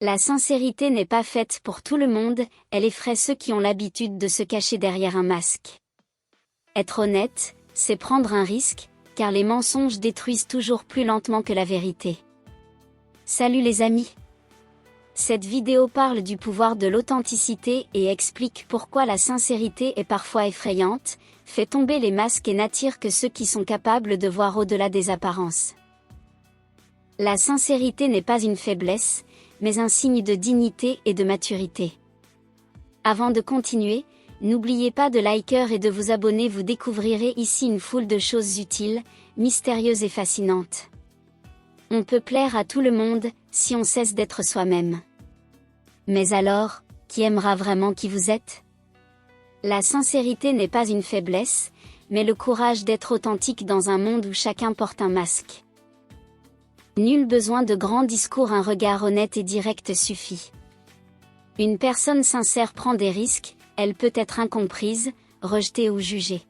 La sincérité n'est pas faite pour tout le monde, elle effraie ceux qui ont l'habitude de se cacher derrière un masque. Être honnête, c'est prendre un risque, car les mensonges détruisent toujours plus lentement que la vérité. Salut les amis! Cette vidéo parle du pouvoir de l'authenticité et explique pourquoi la sincérité est parfois effrayante, fait tomber les masques et n'attire que ceux qui sont capables de voir au-delà des apparences. La sincérité n'est pas une faiblesse, mais un signe de dignité et de maturité. Avant de continuer, n'oubliez pas de liker et de vous abonner, vous découvrirez ici une foule de choses utiles, mystérieuses et fascinantes. On peut plaire à tout le monde, si on cesse d'être soi-même. Mais alors, qui aimera vraiment qui vous êtes? La sincérité n'est pas une faiblesse, mais le courage d'être authentique dans un monde où chacun porte un masque. Nul besoin de grands discours, un regard honnête et direct suffit. Une personne sincère prend des risques, elle peut être incomprise, rejetée ou jugée.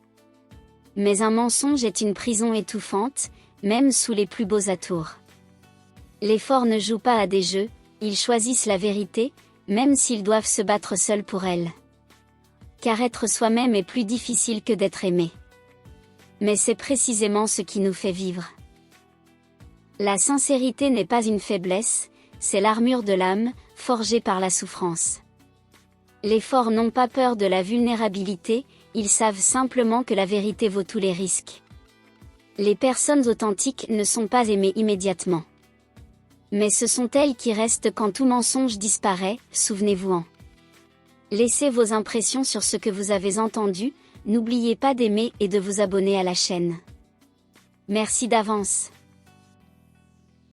Mais un mensonge est une prison étouffante, même sous les plus beaux atours. Les forts ne jouent pas à des jeux, ils choisissent la vérité, même s'ils doivent se battre seuls pour elle. Car être soi-même est plus difficile que d'être aimé. Mais c'est précisément ce qui nous fait vivre. La sincérité n'est pas une faiblesse, c'est l'armure de l'âme, forgée par la souffrance. Les forts n'ont pas peur de la vulnérabilité, ils savent simplement que la vérité vaut tous les risques. Les personnes authentiques ne sont pas aimées immédiatement. Mais ce sont elles qui restent quand tout mensonge disparaît, souvenez-vous-en. Laissez vos impressions sur ce que vous avez entendu, n'oubliez pas d'aimer et de vous abonner à la chaîne. Merci d'avance.